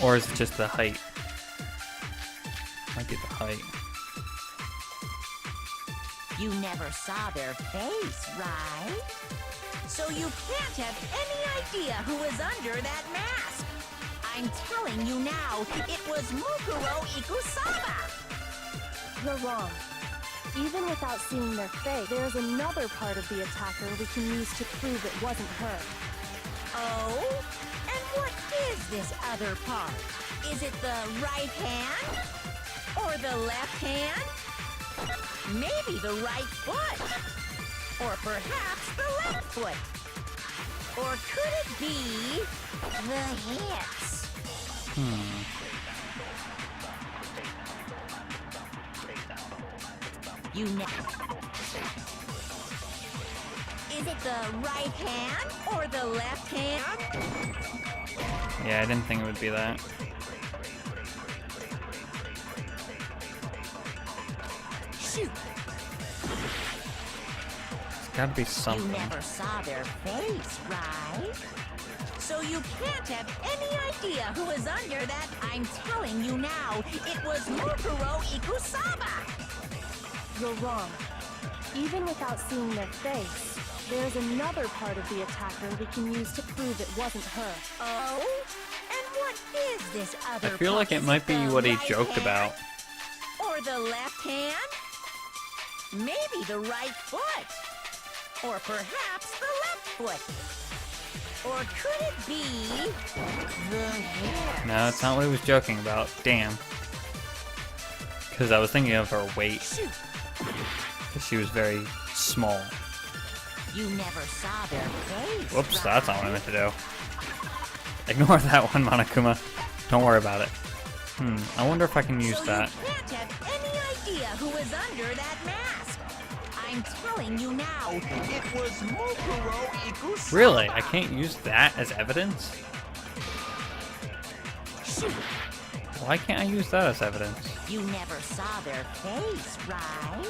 Or is it just the height? Might be the height. You never saw their face, right? So you can't have any idea who is under that mask. I'm telling you now, it was Mukuro Ikusaba. You're wrong. Even without seeing their face, there's another part of the attacker we can use to prove it wasn't her. Oh? And what is this other part? Is it the right hand? Or the left hand? Maybe the right foot? Or perhaps the left foot? Or could it be the hips? You know. Is it the right hand or the left hand? Yeah, I didn't think it would be that. Shoot! It's gotta be You something. never saw their face, right? So you can't have any idea who is under that. I'm telling you now, it was Mukuro Ikusaba. You're wrong. Even without seeing their face, there's another part of the attacker we can use to prove it wasn't her. Oh? And what is this other I feel like it part? might be The what he right joked hand? about. Or the left hand? Maybe the right foot? Or perhaps the left foot? Or could it be the hips? No, it's not what he was joking about. Damn. Because I was thinking of her weight. Shoot! Because she was very small. You never saw their face. Whoops, that's not what I meant to do. Ignore that one, Monokuma. Don't worry about it. I wonder if I can use so that. You can't have any idea who is under that mask. I'm telling you now, it was Mukuro Ikusaba. Really? I can't use that as evidence? Shoot! Why can't I use that as evidence? You never saw their face, right?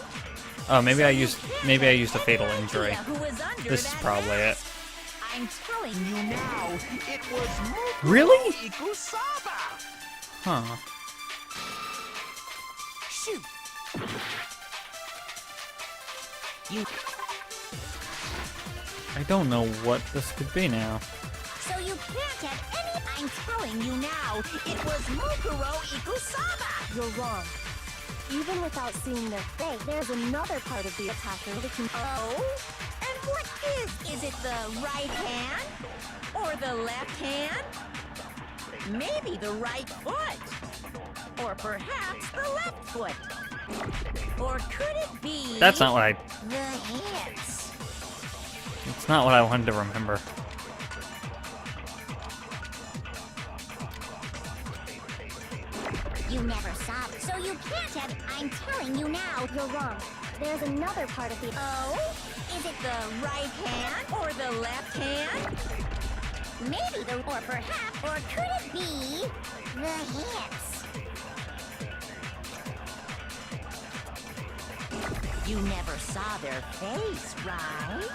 Oh, maybe So I you used can't maybe I have used a any fatal idea injury. who is under This is that probably mask. it. I'm telling you now, it was Mukuro Really? Ikusaba. Huh. Shoot! You. I don't know what this could be now. So you can't have any. I'm telling you now, it was Mukuro Ikusaba. You're wrong. Even without seeing their face, there's another part of the attacker we can... Oh? And what is it the right hand? Or the left hand? Maybe the right foot? Or perhaps the left foot? Or could it be... That's not what I... the hips? It's not what I wanted to remember. You never saw it, so you can't have... I'm telling you now. You're wrong. There's another part of the... Oh? Is it the right hand or the left hand? Maybe the... Or perhaps... Or could it be... the hips? You never saw their face, right?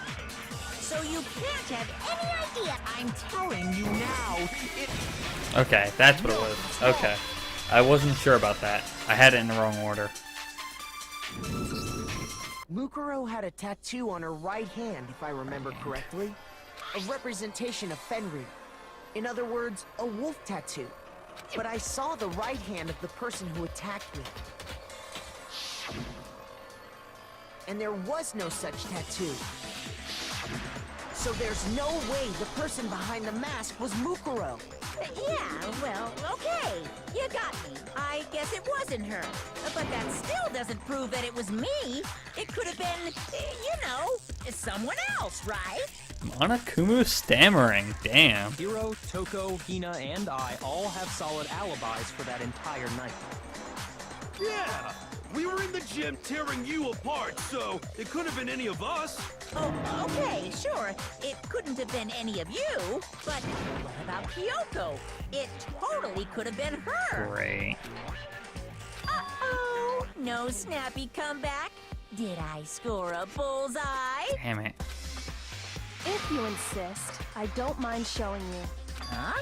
So you can't have any idea. I'm telling you now, it... Okay, that's what it was. Okay. I wasn't sure about that. I had it in the wrong order. Mukuro had a tattoo on her right hand, if I remember correctly. A representation of Fenrir. In other words, a wolf tattoo. But I saw the right hand of the person who attacked me. And there was no such tattoo. So there's no way the person behind the mask was Mukuro. Yeah, well, okay. You got me. I guess it wasn't her. But that still doesn't prove that it was me. It could have been, you know, someone else, right? Monokumu stammering. Damn. Hiro, Toko, Hina, and I all have solid alibis for that entire night. Yeah! We were in the gym tearing you apart, so it could have been any of us. Oh, okay, sure. It couldn't have been any of you. But what about Kyoko? It totally could have been her. Great. Uh-oh. No snappy comeback. Did I score a bullseye? Damn it. If you insist, I don't mind showing you. Huh?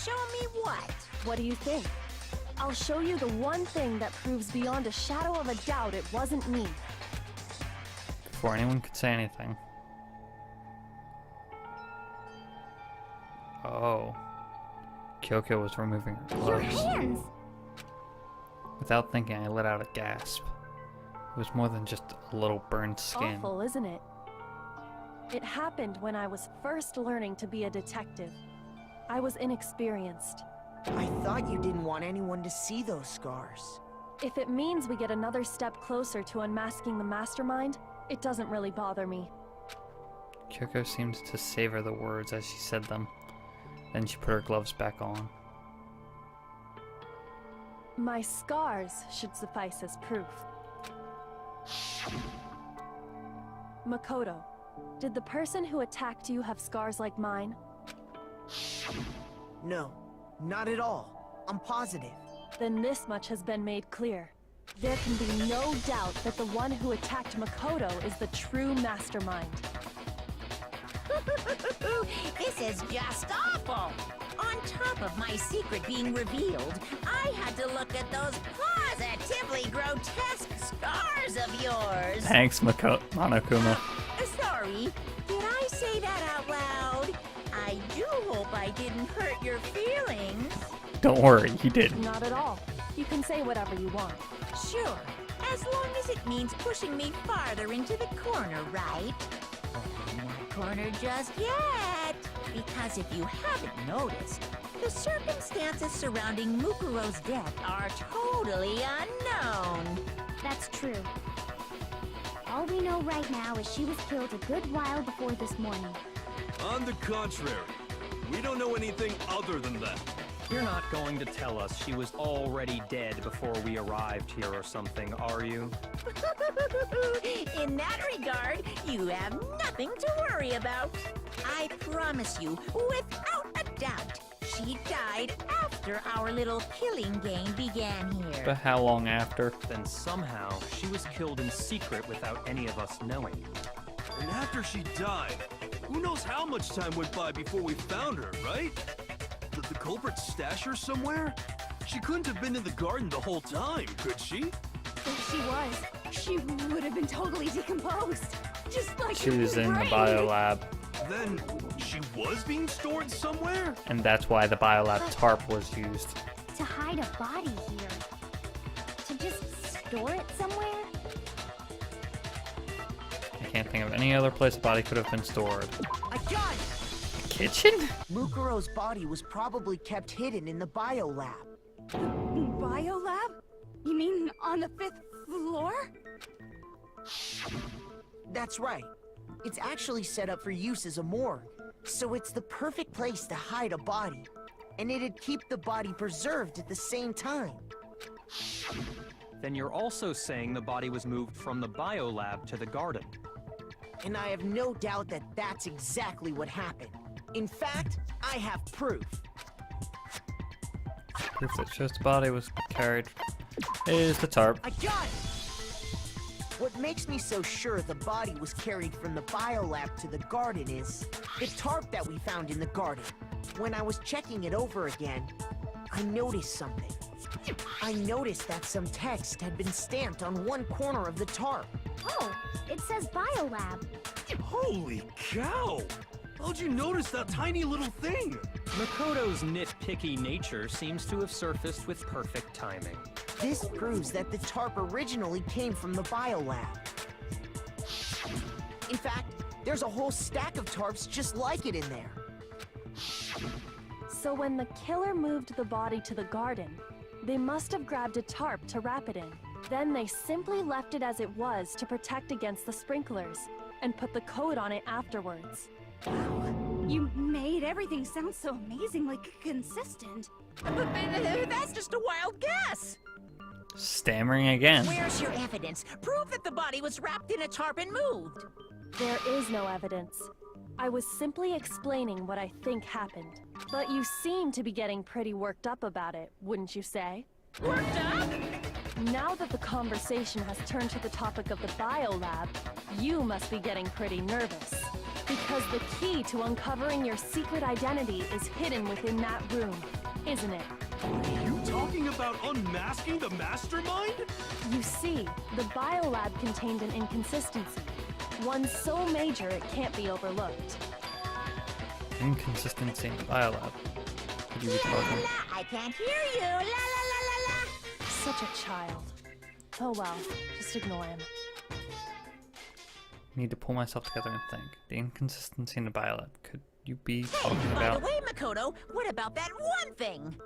Show me what? What do you think? I'll show you the one thing that proves beyond a shadow of a doubt it wasn't me. Before anyone could say anything. Oh. Kyoko was removing her gloves. Your hands! Without thinking, I let out a gasp. It was more than just a little burned skin. Awful, isn't it? It happened when I was first learning to be a detective. I was inexperienced. I thought you didn't want anyone to see those scars. If it means we get another step closer to unmasking the mastermind, it doesn't really bother me. Kyoko seemed to savor the words as she said them. Then she put her gloves back on. My scars should suffice as proof. Makoto, did the person who attacked you have scars like mine? No, not at all. I'm positive. Then this much has been made clear. There can be no doubt that the one who attacked Makoto is the true mastermind. This is just awful! On top of my secret being revealed, I had to look at those positively grotesque scars of yours! Thanks, Monokuma. Sorry, did I say that out loud? I do hope I didn't hurt your feelings. Don't worry, you didn't. Not at all. You can say whatever you want. Sure, as long as it means pushing me farther into the corner, right? But I'm not cornered just yet. Because if you haven't noticed, the circumstances surrounding Mukuro's death are totally unknown. That's true. All we know right now is she was killed a good while before this morning. On the contrary, we don't know anything other than that. You're not going to tell us she was already dead before we arrived here or something, are you? In that regard, you have nothing to worry about. I promise you, without a doubt, she died after our little killing game began here. But how long after? Then somehow she was killed in secret without any of us knowing. And after she died, who knows how much time went by before we found her, right? Did the culprit stash her somewhere? She couldn't have been in the garden the whole time, could she? If she was, she would have been totally decomposed. Just like She was in the biolab, Then she was being stored somewhere? and that's why the biolab tarp was used. To hide a body here. To just store it somewhere? I can't think of any other place a body could have been stored. I got it! Kitchen? Mukuro's body was probably kept hidden in the biolab. Biolab? You mean on the 5th floor? That's right. It's actually set up for use as a morgue, so it's the perfect place to hide a body. And it'd keep the body preserved at the same time. Then you're also saying the body was moved from the biolab to the garden. And I have no doubt that that's exactly what happened. In fact, I have proof. Proof that shows the body was carried is the tarp. I got it! What makes me so sure the body was carried from the biolab to the garden is the tarp that we found in the garden. When I was checking it over again, I noticed something. I noticed that some text had been stamped on one corner of the tarp. Oh, it says biolab. Holy cow! How'd you notice that tiny little thing? Makoto's nitpicky nature seems to have surfaced with perfect timing. This proves that the tarp originally came from the biolab. In fact, there's a whole stack of tarps just like it in there. So when the killer moved the body to the garden, they must have grabbed a tarp to wrap it in. Then they simply left it as it was to protect against the sprinklers, and put the coat on it afterwards. Wow, you made everything sound so amazingly consistent. That's just a wild guess. Stammering again. Where's your evidence? Prove that the body was wrapped in a tarp and moved. There is no evidence. I was simply explaining what I think happened. But you seem to be getting pretty worked up about it, wouldn't you say? Worked up? Now that the conversation has turned to the topic of the biolab, you must be getting pretty nervous. Because the key to uncovering your secret identity is hidden within that room, isn't it? You talking about unmasking the Mastermind? You see, the biolab contained an inconsistency. One so major it can't be overlooked. Inconsistency in the biolab. Could you be La, la, talking? la, I can't hear you. La la la la la. Such a child. Oh well, just ignore him. Need to pull myself together and think. The inconsistency in the biolab. Could you be talking By about? the way, Makoto, what about that one thing?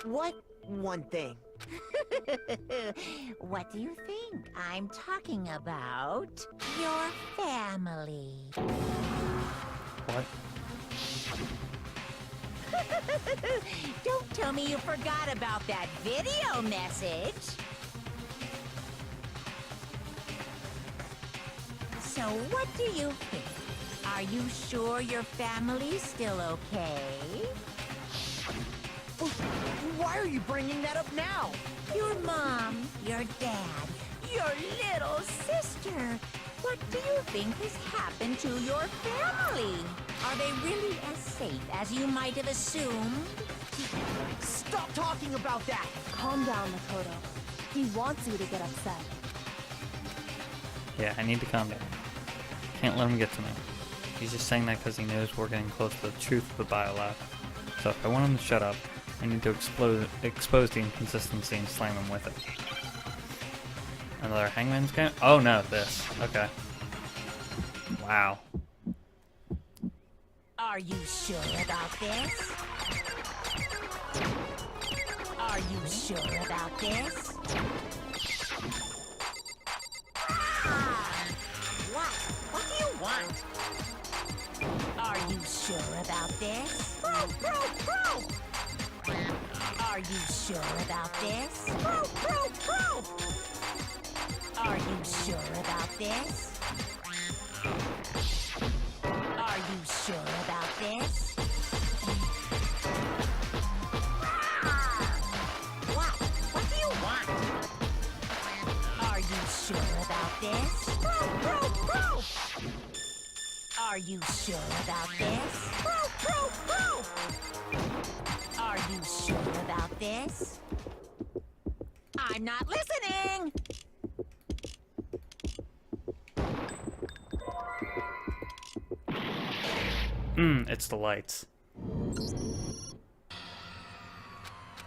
What one thing? What do you think I'm talking about? Your family. What? Don't tell me you forgot about that video message. So what do you think? Are you sure your family's still okay? Why are you bringing that up now? Your mom, your dad, your little sister. What do you think has happened to your family? Are they really as safe as you might have assumed? Stop talking about that! Calm down, Makoto. He wants you to get upset. Yeah, I need to calm down. Can't let him get to me. He's just saying that because he knows we're getting close to the truth of the biolab. So if I want him to shut up, I need to expose the inconsistency and slam him with it. Another hangman's game? Oh no, this. Okay. Wow. Are you sure about this? Are you sure about this? Ah! What do you want? Are you sure about this? Are you sure about this? Are you sure about this? Are you sure about this? Ah! What do you want? Are you sure about this? Are you sure about this? Are you sure about this? I'm not listening! It's the lights.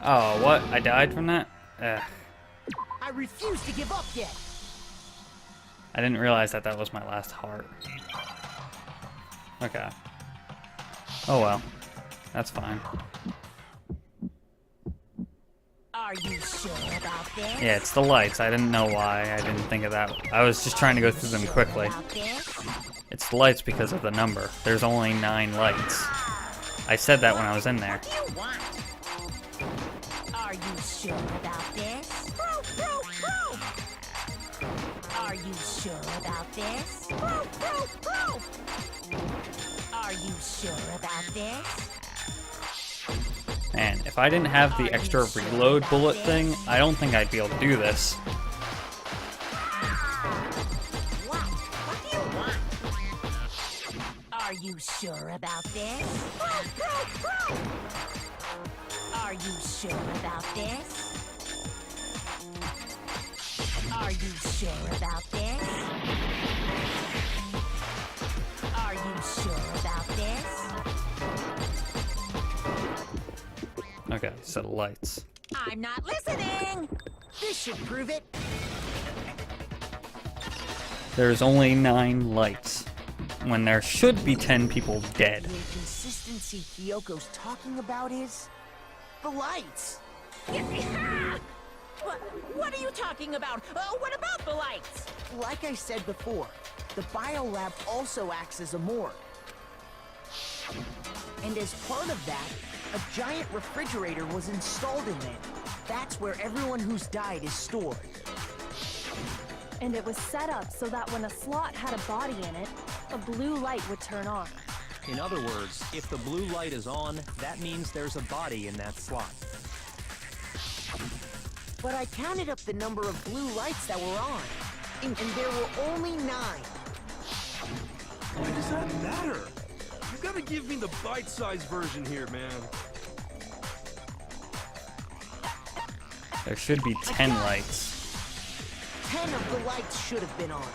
Oh, what? I died from that? Ugh. I refuse to give up yet! I didn't realize that that was my last heart. Okay. Oh well. That's fine. Are you sure about this? Yeah, it's the lights. I didn't know why. I didn't think of that. I was just trying to go through them Sure quickly. about this? It's the lights because of the number. There's only 9 lights. I said that when I was in there. What do you want? Are you sure about this? Are you sure about this? Are you sure about this? Man, if I didn't have the extra reload bullet thing, I don't think I'd be able to do this. What do you want? Are you sure about this? Are you sure about this? Are you sure about this? Are you sure about this? Okay, so the lights. I'm not listening! This should prove it! There's only 9 lights, when there should be 10 people dead. The inconsistency Kyoko's talking about is... the lights! What are you talking about? What about the lights? Like I said before, the biolab also acts as a morgue. And as part of that, a giant refrigerator was installed in there. That's where everyone who's died is stored. And it was set up so that when a slot had a body in it, a blue light would turn on. In other words, if the blue light is on, that means there's a body in that slot. But I counted up the number of blue lights that were on, and there were only 9. Why does that matter? You gotta give me the bite-sized version here, man. There should be 10 lights. 10 of the lights should have been on.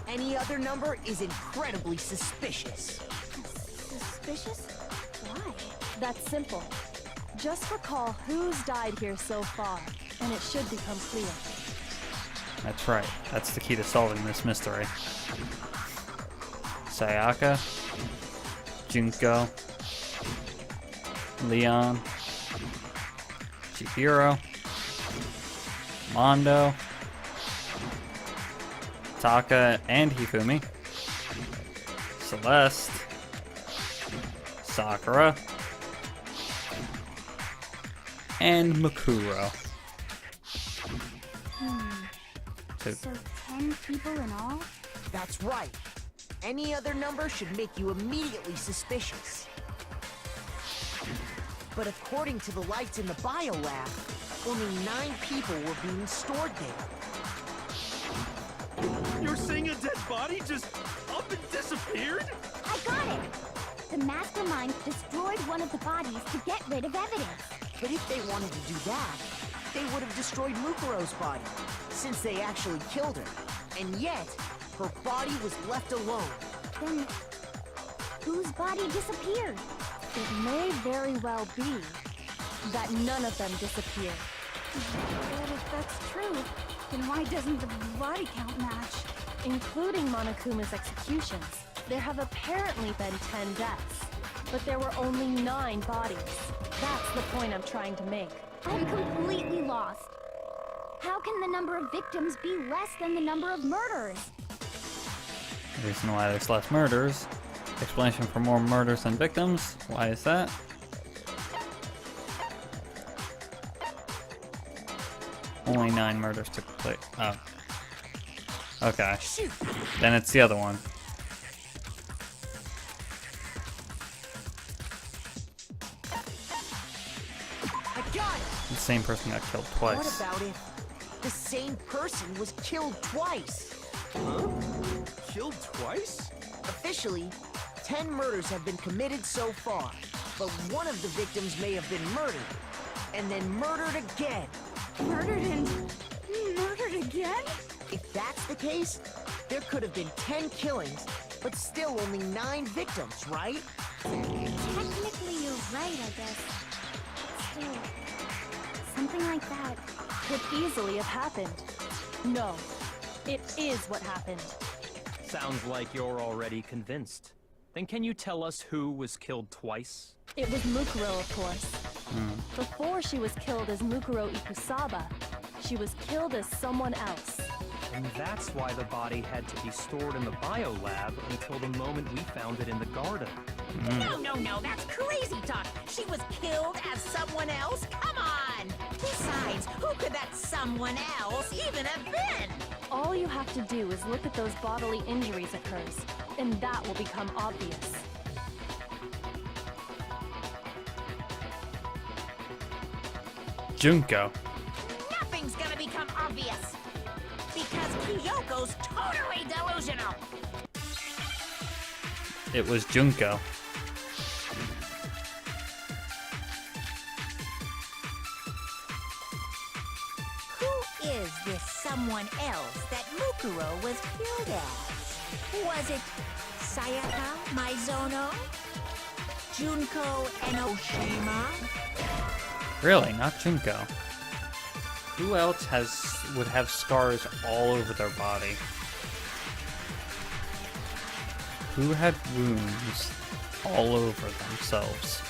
Any other number is incredibly suspicious. Suspicious? Why? That's simple. Just recall who's died here so far, and it should become clear. That's right. That's the key to solving this mystery. Sayaka, Junko, Leon, Chihiro, Mondo, Taka and Hifumi, Celeste, Sakura, and Mukuro. So 10 people in all? That's right. Any other number should make you immediately suspicious. But according to the lights in the biolab, only 9 people were being stored there. You're saying a dead body just up and disappeared? I got it! The Masterminds destroyed one of the bodies to get rid of evidence. But if they wanted to do that, they would have destroyed Mukuro's body, since they actually killed her. And yet, her body was left alone. Then, whose body disappeared? It may very well be that none of them disappeared. But if that's true, then why doesn't the body count match? Including Monokuma's executions, there have apparently been 10 deaths, but there were only 9 bodies. That's the point I'm trying to make. I'm completely lost. How can the number of victims be less than the number of murders? The reason why there's less murders. Explanation for more murders than victims. Why is that? Only 9 murders took place. Oh. Okay. Then it's the other one. I got it! The same person got killed What twice. about if the same person was killed twice? Huh? Killed twice? Officially, 10 murders have been committed so far, but one of the victims may have been murdered, and then murdered again. Murdered and murdered again? If that's the case, there could have been 10 killings, but still only 9 victims, right? Technically, you're right, I guess. Still, something like that. Could easily have happened. No, it is what happened. Sounds like you're already convinced. Then can you tell us who was killed twice? It was Mukuro, of course. Before she was killed as Mukuro Ikusaba, she was killed as someone else. And that's why the body had to be stored in the biolab until the moment we found it in the garden. No, that's crazy talk. She was killed as someone else? Come on! Besides, who could that someone else even have been? All you have to do is look at those bodily injuries of hers, and that will become obvious. Junko. Nothing's gonna become obvious. Because Kyoko's totally delusional. It was Junko. Who is this someone else that Mukuro was killed as? Was it Sayaka Maizono? Junko Enoshima? Really, not Junko. Who else would have scars all over their body? Who had wounds all over themselves?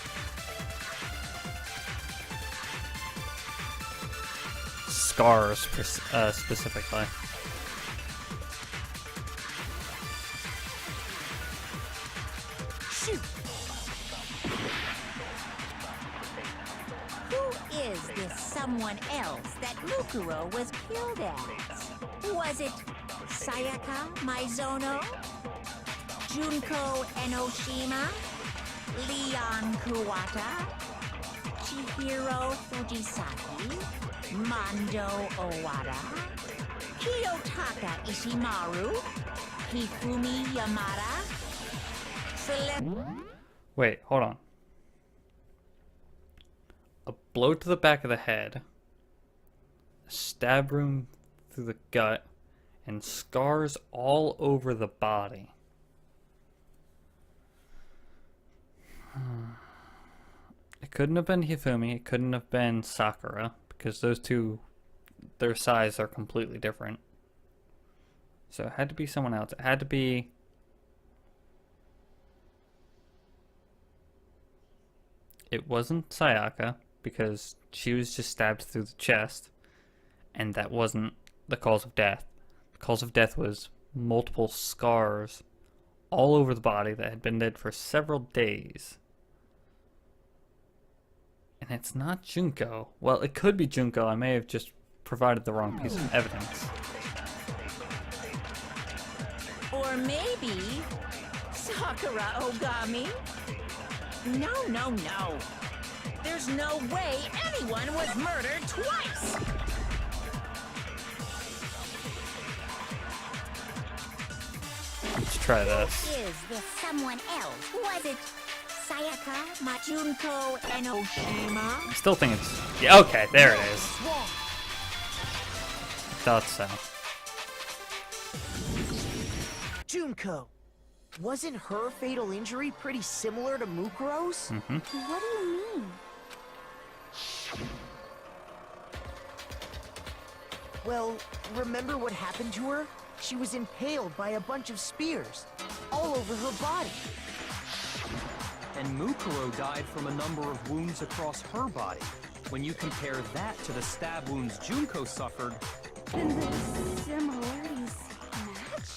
Scars, specifically. Shoot! Who is this someone else that Mukuro was killed as? Was it Sayaka Maizono? Junko Enoshima? Leon Kuwata? Chihiro Fujisaki? Mondo Owada? Kiyotaka Ishimaru? Hifumi Yamada? Wait, hold on. A blow to the back of the head a stab wound through the gut, and scars all over the body. It couldn't have been Hifumi, it couldn't have been Sakura, because those two, their size are completely different. So it had to be someone else. It had to be... It wasn't Sayaka, because she was just stabbed through the chest, and that wasn't the cause of death. The cause of death was multiple scars all over the body that had been dead for several days. And it's not Junko. Well, it could be Junko. I may have just provided the wrong piece of evidence. Or maybe Sakura Ogami? No. There's no way anyone was murdered twice! Let's try this. Is this someone else? Was it Sayaka, Junko Enoshima? I still think it's... Yeah, okay, there it is. Thought so. Junko. Wasn't her fatal injury pretty similar to Mukuro's? Mm-hmm. What do you mean? Well, remember what happened to her? She was impaled by a bunch of spears, all over her body. And Mukuro died from a number of wounds across her body. When you compare that to the stab wounds Junko suffered... And the similarities match?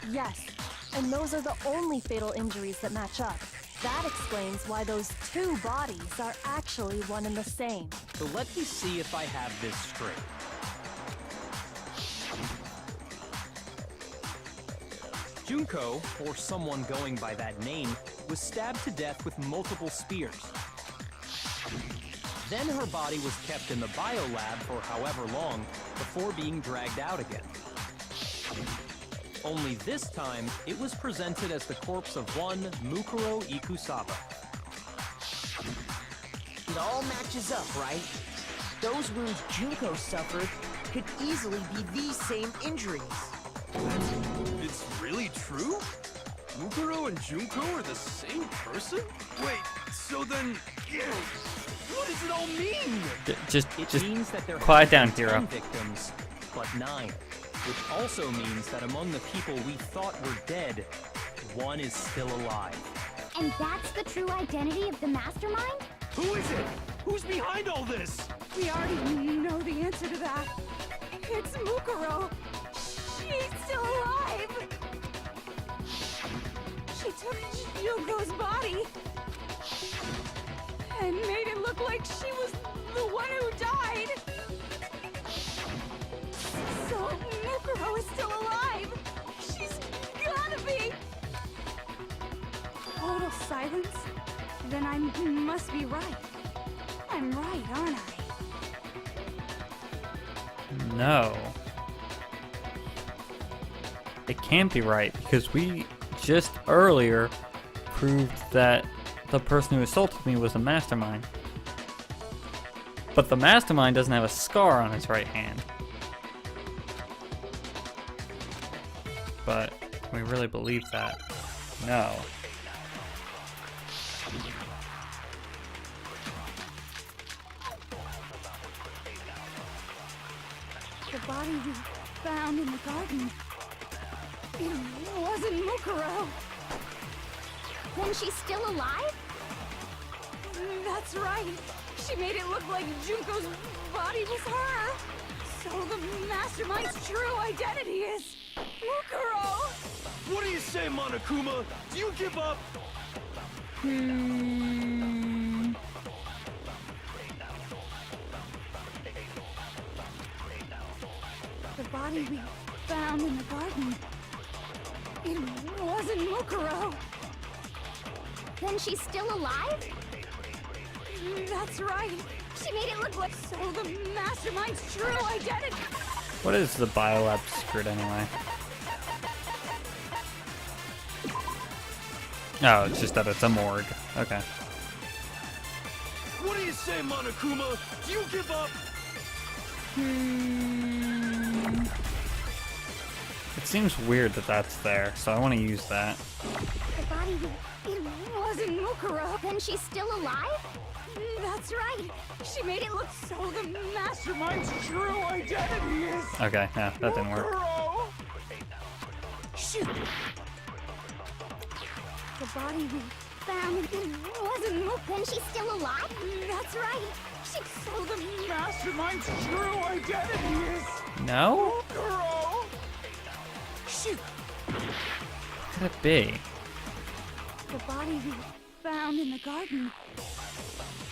Yes, and those are the only fatal injuries that match up. That explains why those two bodies are actually one and the same. So let me see if I have this straight. Junko, or someone going by that name, was stabbed to death with multiple spears. Then her body was kept in the biolab for however long before being dragged out again. Only this time, it was presented as the corpse of one Mukuro Ikusaba. It all matches up, right? Those wounds Junko suffered could easily be these same injuries. It's really true? Mukuro and Junko are the same person? Wait, so then... What does it all mean? Just It means that there quiet have down, been Hero. 10 victims, but 9. Which also means that among the people we thought were dead, one is still alive. and that's the true identity of the Mastermind? Who is it? Who's behind all this? We already know the answer to that. It's Mukuro. She's still alive. She took Junko's body and made it look like she was the one who died. So Mukuro is still alive. She's gotta be. Total silence? Then I must be right. I'm right, aren't I? No. It can't be right, because we just earlier proved that the person who assaulted me was a mastermind. But the mastermind doesn't have a scar on his right hand. But we really believe that? No. The body we found in the garden. It wasn't Mukuro. Then she's still alive? That's right. She made it look like Junko's body was her. So the Mastermind's true identity is Mukuro. What do you say, Monokuma? Do you give up? The body we found in the garden. It wasn't Mukuro. Then she's still alive? That's right. She made it look like... So the Mastermind's true identity. What is the biolab secret anyway? Oh, it's just that it's a morgue. Okay. What do you say, Monokuma? Do you give up? It seems weird that that's there, so I want to use that. The body, It wasn't Mukuro. then she's still alive? That's right. She made it look so the Mastermind's true identity is. Okay, yeah, that didn't work. Mukuro. Shoot! The body we found, it wasn't Mukuro. Then she's still alive? That's right. So the Mastermind's true identity is No? Mukuro. Shoot! What could it be? The body we found in the garden.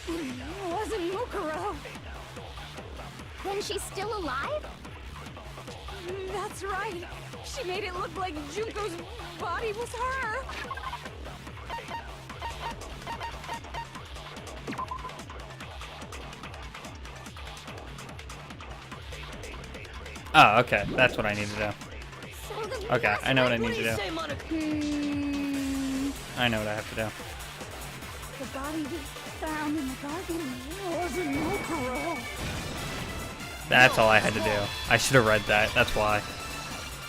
It wasn't Mukuro. Then she's still alive? That's right. She made it look like Junko's body was her. Oh, okay, that's what I need to do. So the Okay, I know what I need to do. Hmm. I know what I have to do. The body we found in the garden wasn't Mukuro. That's all I had to do. I should have read that, that's why.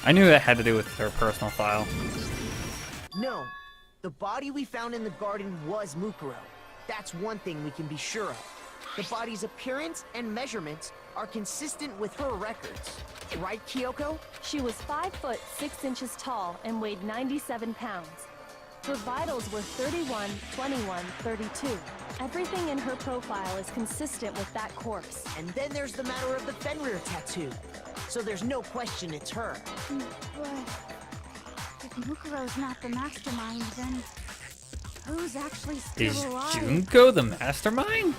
I knew it had to do with her personal file. No, the body we found in the garden was Mukuro. That's one thing we can be sure of. The body's appearance and measurements are consistent with her records. Right, Kyoko? She was 5 foot 6 inches tall and weighed 97 pounds. Her vitals were 31, 21, 32. Everything in her profile is consistent with that course. And then there's the matter of the Fenrir tattoo. So there's no question it's her. But if Mukuro's not the mastermind, then who's actually still Is alive? Junko the mastermind?